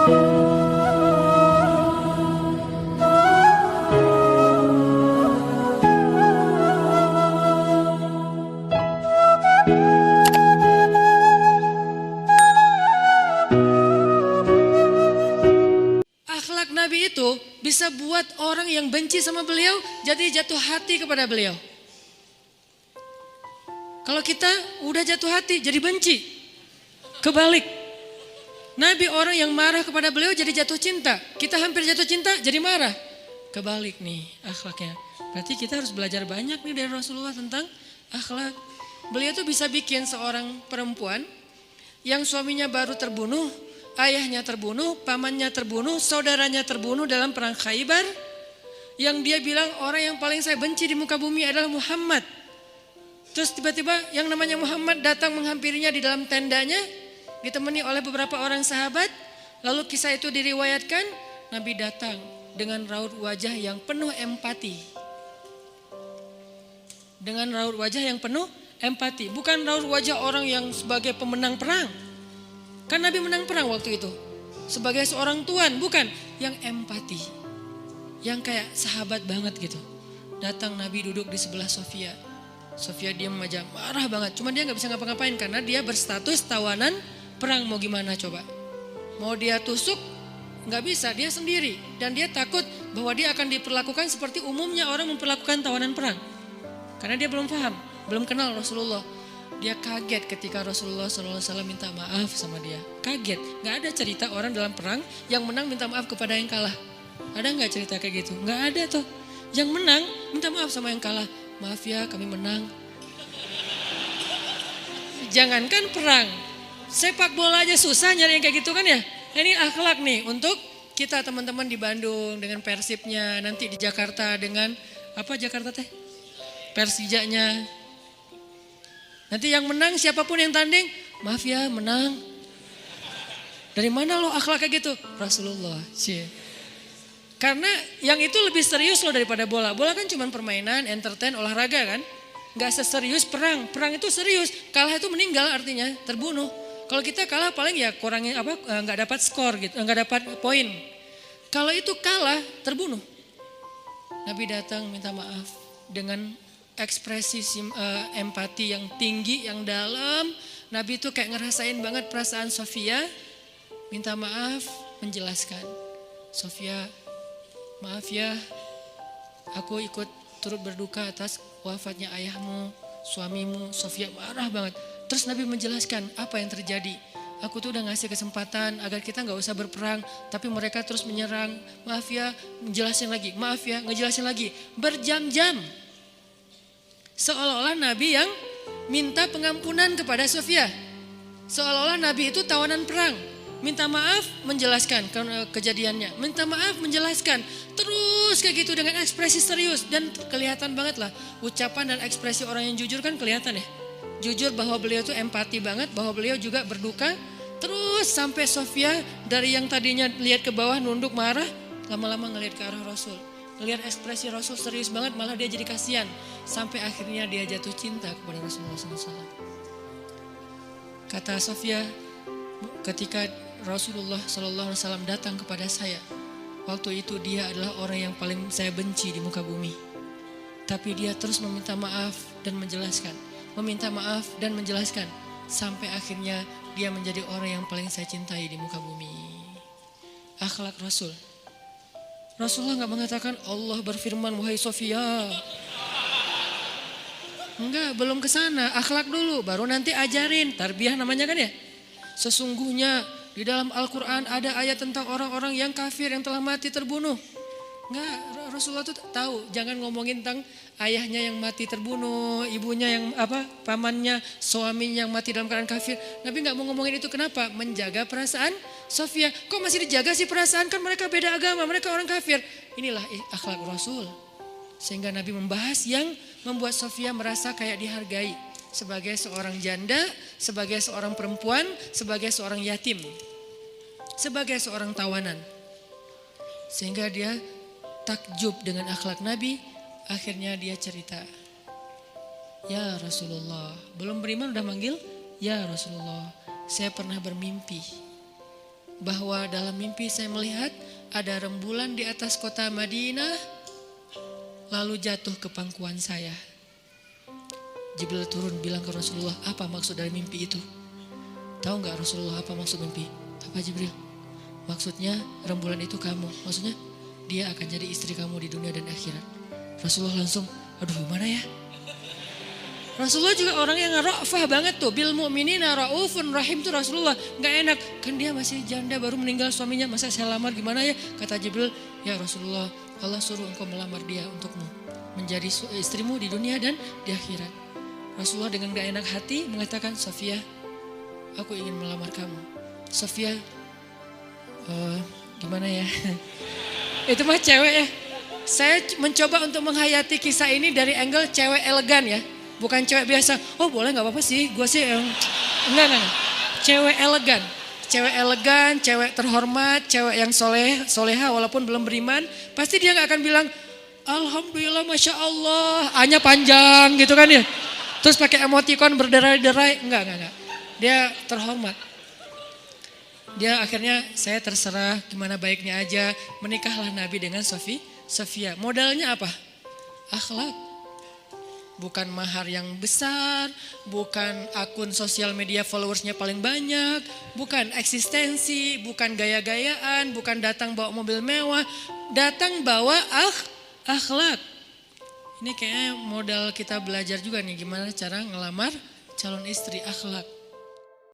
Akhlak Nabi itu bisa buat orang yang benci sama beliau jadi jatuh hati kepada beliau. Kalau kita udah jatuh hati jadi benci. Kebalik. Nabi orang yang marah kepada beliau jadi jatuh cinta. Kita hampir jatuh cinta jadi marah. Kebalik nih akhlaknya. Berarti kita harus belajar banyak nih dari Rasulullah tentang akhlak. Beliau tuh bisa bikin seorang perempuan yang suaminya baru terbunuh, ayahnya terbunuh, pamannya terbunuh, saudaranya terbunuh dalam perang Khaybar. Yang dia bilang orang yang paling saya benci di muka bumi adalah Muhammad. Terus tiba-tiba yang namanya Muhammad datang menghampirinya di dalam tendanya, ditemani oleh beberapa orang sahabat. Lalu kisah itu diriwayatkan, Nabi datang dengan raut wajah yang penuh empati. Dengan raut wajah yang penuh empati. Bukan raut wajah orang yang sebagai pemenang perang. Kan Nabi menang perang waktu itu. Sebagai seorang tuan, bukan. Yang empati. Yang kayak sahabat banget gitu. Datang Nabi duduk di sebelah Sofia. Sofia diam aja, marah banget. Cuma dia gak bisa ngapa-ngapain karena dia berstatus tawanan perang. Mau gimana coba? Mau dia tusuk? Gak bisa, dia sendiri. Dan dia takut bahwa dia akan diperlakukan seperti umumnya orang memperlakukan tawanan perang. Karena dia belum paham, belum kenal Rasulullah. Dia kaget ketika Rasulullah SAW minta maaf sama dia. Kaget, gak ada cerita orang dalam perang yang menang minta maaf kepada yang kalah. Ada gak cerita kayak gitu? Gak ada tuh. Yang menang minta maaf sama yang kalah. Maaf ya kami menang. Jangankan perang, sepak bola aja susah nyari yang kayak gitu kan ya. Ini akhlak nih untuk kita teman-teman di Bandung dengan Persibnya, nanti di Jakarta dengan apa Jakarta teh? Persijanya. Nanti yang menang siapapun yang tanding, maaf ya menang. Dari mana lo akhlak kayak gitu? Rasulullah. Karena yang itu lebih serius loh daripada bola. Bola kan cuma permainan, entertain, olahraga kan. Gak seserius perang. Perang itu serius. Kalah itu meninggal artinya terbunuh. Kalau kita kalah paling ya kurangin apa? Gak dapat skor gitu, gak dapat poin. Kalau itu kalah terbunuh. Nabi datang minta maaf dengan ekspresi empati yang tinggi, yang dalam. Nabi itu kayak ngerasain banget perasaan Sofia. Minta maaf, menjelaskan. Sofia, maaf ya, aku ikut turut berduka atas wafatnya ayahmu, suamimu. Sofia marah banget. Terus Nabi menjelaskan apa yang terjadi. Aku tuh udah ngasih kesempatan agar kita gak usah berperang. Tapi mereka terus menyerang. Maaf ya, ngejelasin lagi. Maaf ya, ngejelasin lagi. Berjam-jam. Seolah-olah Nabi yang minta pengampunan kepada Sofia. Seolah-olah Nabi itu tawanan perang. Minta maaf, menjelaskan kejadiannya. Minta maaf, menjelaskan. Terus kayak gitu dengan ekspresi serius. Dan kelihatan banget lah. Ucapan dan ekspresi orang yang jujur kan kelihatan ya. Jujur bahwa beliau tuh empati banget. Bahwa beliau juga berduka. Terus sampai Sofia dari yang tadinya lihat ke bawah nunduk marah. Lama-lama ngelihat ke arah Rasul. Ngelihat ekspresi Rasul serius banget. Malah dia jadi kasihan. Sampai akhirnya dia jatuh cinta kepada Rasulullah SAW. Kata Sofia, ketika Rasulullah SAW datang kepada saya, waktu itu dia adalah orang yang paling saya benci di muka bumi. Tapi dia terus meminta maaf dan menjelaskan. Meminta maaf dan menjelaskan. Sampai akhirnya dia menjadi orang yang paling saya cintai di muka bumi. Akhlak Rasul. Rasulullah gak mengatakan Allah berfirman wahai Sofia. Enggak, belum ke sana. Akhlak dulu, baru nanti ajarin. Tarbiyah namanya kan ya. Sesungguhnya di dalam Al-Quran ada ayat tentang orang-orang yang kafir yang telah mati terbunuh. Enggak, Rasulullah tuh tahu. Jangan ngomongin tentang ayahnya yang mati terbunuh, ibunya yang pamannya, suaminya yang mati dalam keadaan kafir. Nabi enggak mau ngomongin itu, kenapa? Menjaga perasaan Sofia. Kok masih dijaga sih perasaan? Kan mereka beda agama, mereka orang kafir. Inilah akhlak Rasul. Sehingga Nabi membahas yang membuat Sofia merasa kayak dihargai. Sebagai seorang janda, sebagai seorang perempuan, sebagai seorang yatim. Sebagai seorang tawanan. Sehingga dia takjub dengan akhlak Nabi. Akhirnya dia cerita. Ya Rasulullah, belum beriman udah manggil, ya Rasulullah, saya pernah bermimpi. bahwa dalam mimpi saya melihat ada rembulan di atas kota Madinah lalu jatuh ke pangkuan saya. Jibril turun bilang ke Rasulullah, apa maksud dari mimpi itu? Tahu gak Rasulullah apa maksud mimpi? Apa Jibril? Maksudnya rembulan itu kamu. Maksudnya dia akan jadi istri kamu di dunia dan akhirat. Rasulullah langsung, aduh gimana ya? Rasulullah juga orang yang ra'fah banget tuh. Bil mu'minina ra'ufun rahim tuh Rasulullah. Gak enak, kan dia masih janda baru meninggal suaminya. Masa saya lamar gimana ya? Kata Jibril, ya Rasulullah, Allah suruh engkau melamar dia untukmu. Menjadi istrimu di dunia dan di akhirat. Rasulullah dengan gak enak hati mengatakan, Sofia, aku ingin melamar kamu. Sofia, gimana ya? Itu mah cewek ya. Saya mencoba untuk menghayati kisah ini dari angle cewek elegan ya. Bukan cewek biasa, oh boleh gak apa-apa sih. Gue sih enggak. Cewek elegan. Cewek elegan, cewek terhormat, cewek yang soleha walaupun belum beriman. Pasti dia gak akan bilang, Alhamdulillah Masya Allah. A-nya panjang gitu kan ya. Terus pakai emoticon berderai-derai. Enggak. Dia terhormat. Dia akhirnya saya terserah gimana baiknya aja. Menikahlah Nabi dengan Sofia. Modalnya apa? Akhlak. Bukan mahar yang besar. Bukan akun sosial media followersnya paling banyak. Bukan eksistensi. Bukan gaya-gayaan. Bukan datang bawa mobil mewah. Datang bawa akhlak. Ini kayaknya modal kita belajar juga nih gimana cara ngelamar calon istri, akhlak.